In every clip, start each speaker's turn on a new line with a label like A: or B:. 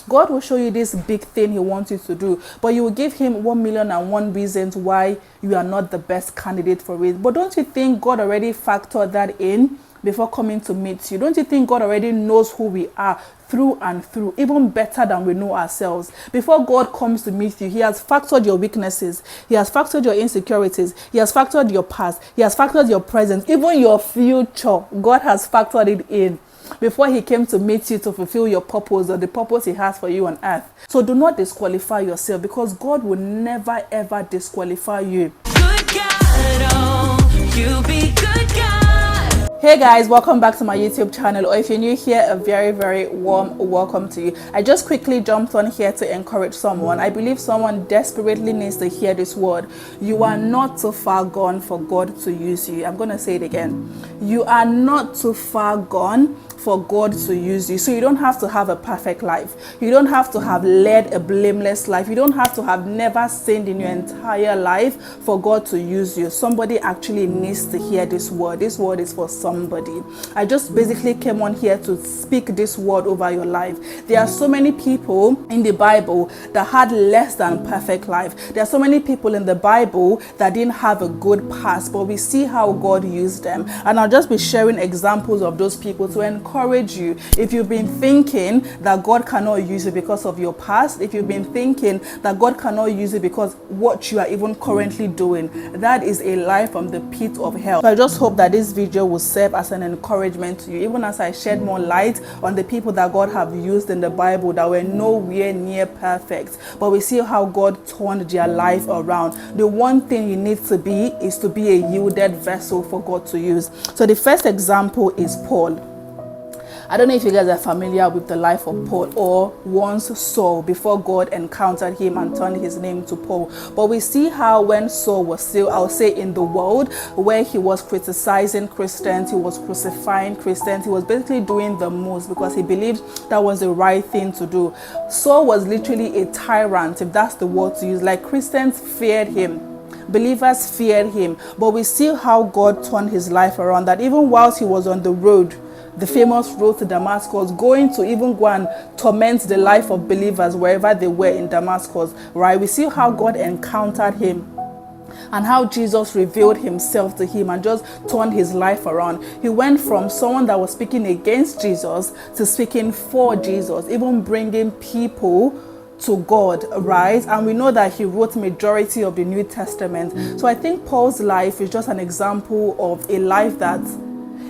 A: God will show you this big thing he wants you to do, but you will give him 1,000,001 reasons why you are not the best candidate for it. But don't you think God already factored that in before coming to meet you? Don't you think God already knows who we are through and through, even better than we know ourselves? Before God comes to meet you, he has factored your weaknesses, he has factored your insecurities, he has factored your past, he has factored your present, even your future. God has factored it in before he came to meet you to fulfill your purpose or the purpose he has for you on earth. So do not disqualify yourself, because God will never ever disqualify you. Good God, oh, you be good God. Hey guys, welcome back to my YouTube channel, or if you're new here, a very, very warm welcome to you. I just quickly jumped on here to encourage someone. I believe someone desperately needs to hear this word. You are not too far gone for God to use you. I'm going to say it again. You are not too far gone for God to use you. So you don't have to have a perfect life. You don't have to have led a blameless life. You don't have to have never sinned in your entire life for God to use you. Somebody actually needs to hear this word. This word is for somebody. I just basically came on here to speak this word over your life. There are so many people in the Bible that had less than perfect life. There are so many people in the Bible that didn't have a good past, but we see how God used them. And I'll just be sharing examples of those people to encourage you. If you've been thinking that God cannot use you because of your past, if you've been thinking that God cannot use you because what you are even currently doing, that is a lie from the pit of hell. So I just hope that this video will serve as an encouragement to you, even as I shed more light on the people that God have used in the Bible that were nowhere near perfect, but we see how God turned their life around. The one thing you need to be is to be a yielded vessel for God to use. So the first example is Paul. I don't know if you guys are familiar with the life of Paul, or once Saul, before God encountered him and turned his name to Paul. But we see how when Saul was still, I'll say, in the world, where he was criticizing Christians, he was crucifying Christians, he was basically doing the most because he believed that was the right thing to do. Saul was literally a tyrant, if that's the word to use. Like, Christians feared him. Believers feared him. But we see how God turned his life around, that even whilst he was on the road, the famous road to Damascus, going to even go and torment the life of believers wherever they were in Damascus, right? We see how God encountered him and how Jesus revealed himself to him and just turned his life around. He went from someone that was speaking against Jesus to speaking for Jesus, even bringing people to God, right? And we know that he wrote majority of the New Testament. So I think Paul's life is just an example of a life that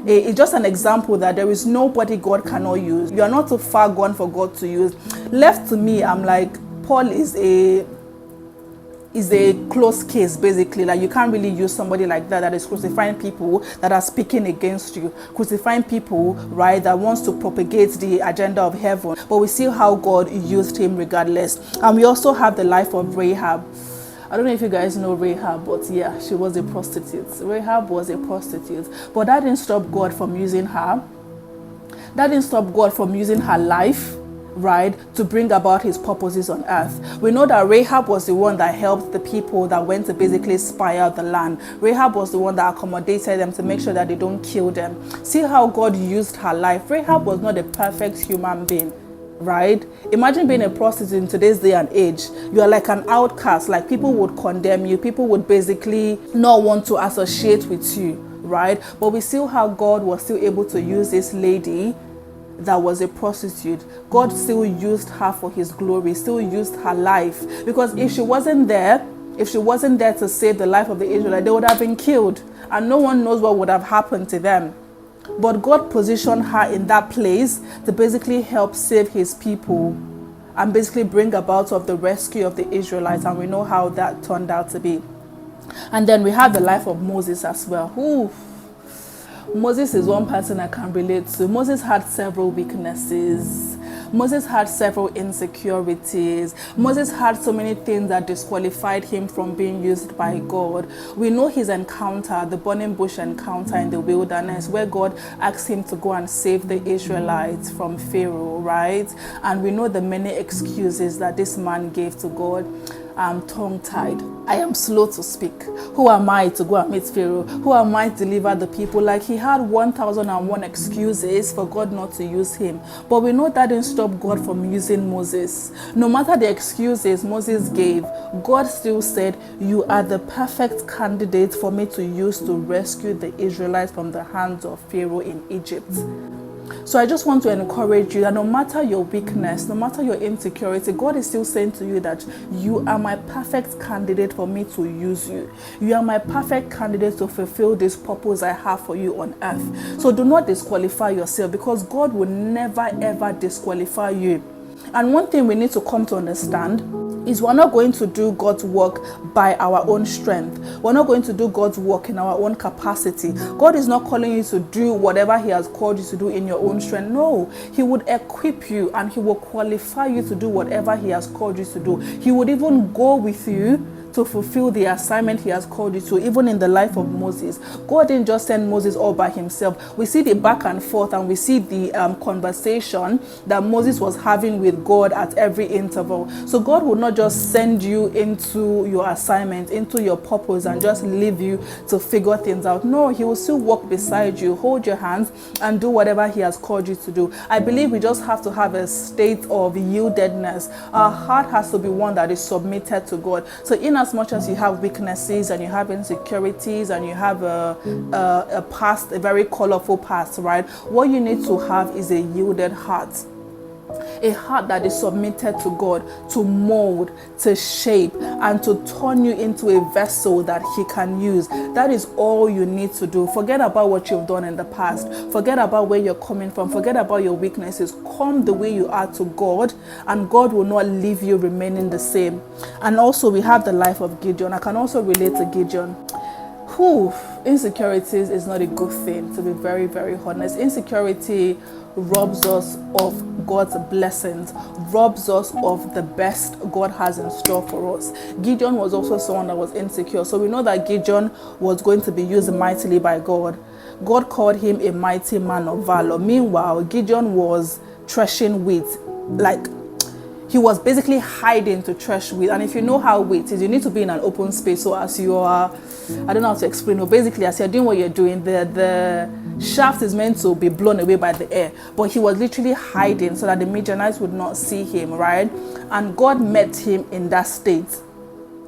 A: it's just an example that there is nobody God cannot use. You are not too far gone for God to use. Left to me, I'm like, Paul is a close case, basically. Like, you can't really use somebody like that is crucifying people that are speaking against you, crucifying people, right, that wants to propagate the agenda of heaven. But we see how God used him regardless. And we also have the life of Rahab. I don't know if you guys know Rahab, but yeah, she was a prostitute. Rahab was a prostitute. But that didn't stop God from using her. That didn't stop God from using her life, right, to bring about his purposes on earth. We know that Rahab was the one that helped the people that went to basically spy out the land. Rahab was the one that accommodated them to make sure that they don't kill them. See how God used her life. Rahab was not a perfect human being, right? Imagine being a prostitute in today's day and age. You are like an outcast. Like, people would condemn you. People would basically not want to associate with you, right? But we see how God was still able to use this lady that was a prostitute. God still used her for his glory, still used her life. Because if she wasn't there to save the life of the Israelites, they would have been killed. And no one knows what would have happened to them. But God positioned her in that place to basically help save his people and basically bring about of the rescue of the Israelites. And we know how that turned out to be. And then we have the life of Moses as well. Ooh. Moses is one person I can relate to. Moses had several weaknesses. Moses had several insecurities. Moses had so many things that disqualified him from being used by God. We know his encounter, the burning bush encounter in the wilderness, where God asked him to go and save the Israelites from Pharaoh, right? And we know the many excuses that this man gave to God. I'm tongue-tied. I am slow to speak. Who am I to go and meet Pharaoh? Who am I to deliver the people? Like, he had 1001 excuses for God not to use him. But we know that didn't stop God from using Moses. No matter the excuses Moses gave, God still said, you are the perfect candidate for me to use to rescue the Israelites from the hands of Pharaoh in Egypt. So I just want to encourage you that no matter your weakness, no matter your insecurity, God is still saying to you that you are my perfect candidate for me to use you. You are my perfect candidate to fulfill this purpose I have for you on earth. So do not disqualify yourself, because God will never ever disqualify you. And one thing we need to come to understand is we're not going to do God's work by our own strength. We're not going to do God's work in our own capacity. God is not calling you to do whatever he has called you to do in your own strength. No, he would equip you and he will qualify you to do whatever he has called you to do. He would even go with you to fulfill the assignment he has called you to. Even in the life of Moses, God didn't just send Moses all by himself. We see the back and forth, and we see the conversation that Moses was having with God at every interval. So God will not just send you into your assignment, into your purpose, and just leave you to figure things out. No, he will still walk beside you, hold your hands, and do whatever he has called you to do. I believe we just have to have a state of yieldedness. Our heart has to be one that is submitted to God. So in as much as you have weaknesses and you have insecurities and you have a past, a very colorful past, right? What you need to have is a yielded heart. A heart that is submitted to God to mold, to shape, and to turn you into a vessel that he can use. That is all you need to do. Forget about what you've done in the past. Forget about where you're coming from. Forget about your weaknesses. Come the way you are to God, and God will not leave you remaining the same. And also, we have the life of Gideon. I can also relate to Gideon. Insecurities is not a good thing, to be very, very honest. Insecurity robs us of God's blessings, robs us of the best God has in store for us. Gideon was also someone that was insecure. So we know that Gideon was going to be used mightily by God. God called him a mighty man of valor. Meanwhile, Gideon was threshing wheat. Like, he was basically hiding to thresh wheat. And if you know how wheat is, you need to be in an open space. So as you are, I don't know how to explain, but basically as you're doing what you're doing, the shaft is meant to be blown away by the air. But he was literally hiding so that the Midianites would not see him, right? And God met him in that state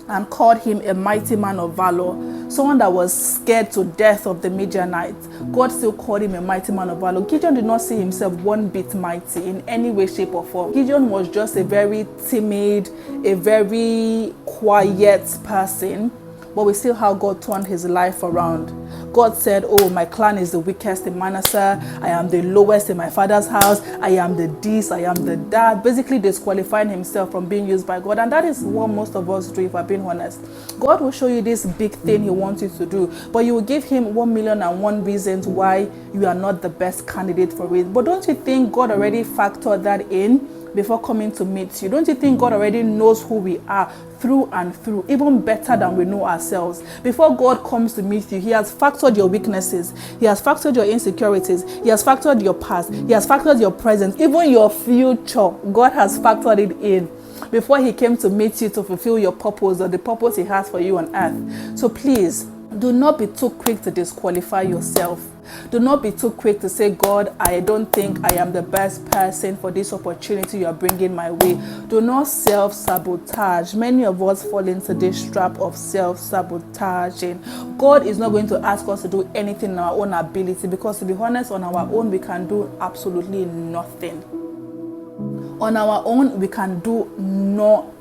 A: and called him a mighty man of valor. Someone that was scared to death of the Midianites, God still called him a mighty man of valor. Gideon did not see himself one bit mighty in any way, shape, or form. Gideon was just a very timid, a very quiet person. But we see how God turned his life around. God said, oh, my clan is the weakest in Manasseh. I am the lowest in my father's house. I am the this, I am the that. Basically disqualifying himself from being used by God. And that is what most of us do, if I'm being honest. God will show you this big thing he wants you to do, but you will give him 1,000,001 reasons why you are not the best candidate for it. But don't you think God already factored that in before coming to meet you? Don't you think God already knows who we are through and through, even better than we know ourselves? Before God comes to meet you, he has factored your weaknesses, he has factored your insecurities, he has factored your past, he has factored your present, even your future. God has factored it in before he came to meet you to fulfill your purpose, or the purpose he has for you on earth. So please, do not be too quick to disqualify yourself. Do not be too quick to say, God, I don't think I am the best person for this opportunity you are bringing my way. Do not self-sabotage. Many of us fall into this trap of self-sabotaging. God is not going to ask us to do anything in our own ability, because to be honest, on our own, we can do absolutely nothing. On our own, we can do nothing.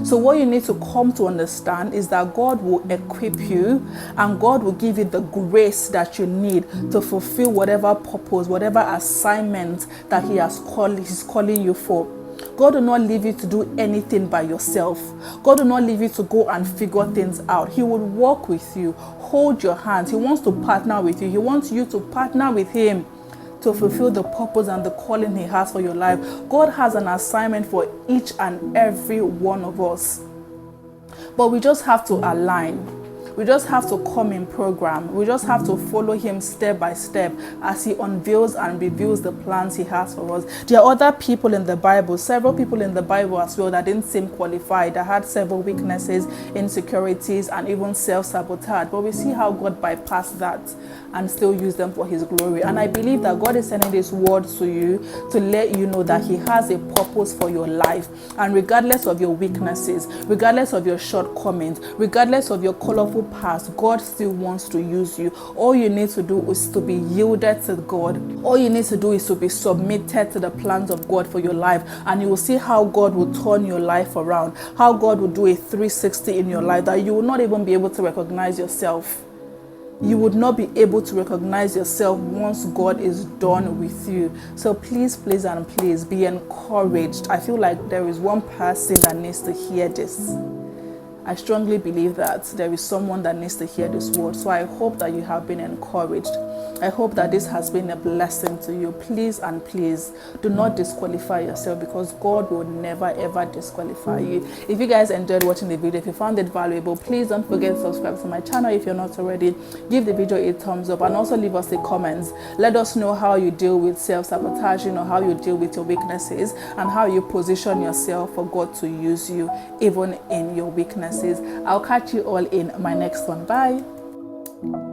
A: So what you need to come to understand is that God will equip you, and God will give you the grace that you need to fulfill whatever purpose, whatever assignment that He's calling you for. God will not leave you to do anything by yourself. God will not leave you to go and figure things out. He will walk with you, hold your hands. He wants to partner with you. He wants you to partner with him to fulfill the purpose and the calling he has for your life. God has an assignment for each and every one of us. But we just have to align. We just have to come in program. We just have to follow him step by step as he unveils and reveals the plans he has for us. There are other people in the Bible, several people in the Bible as well, that didn't seem qualified, that had several weaknesses, insecurities, and even self-sabotage. But we see how God bypassed that and still used them for his glory. And I believe that God is sending this word to you to let you know that he has a purpose for your life. And regardless of your weaknesses, regardless of your shortcomings, regardless of your colorful past, God still wants to use you. All you need to do is to be yielded to God. All you need to do is to be submitted to the plans of God for your life, and you will see how God will turn your life around, how God will do a 360 in your life that you will not even be able to recognize yourself. You would not be able to recognize yourself once God is done with you. So please and please be encouraged. I feel like there is one person that needs to hear this. I strongly believe that there is someone that needs to hear this word. So I hope that you have been encouraged. I hope that this has been a blessing to you. Please and please do not disqualify yourself, because God will never ever disqualify you. If you guys enjoyed watching the video, if you found it valuable, please don't forget to subscribe to my channel if you're not already. Give the video a thumbs up and also leave us the comments. Let us know how you deal with self-sabotaging, or how you deal with your weaknesses, and how you position yourself for God to use you even in your weaknesses. I'll catch you all in my next one. Bye.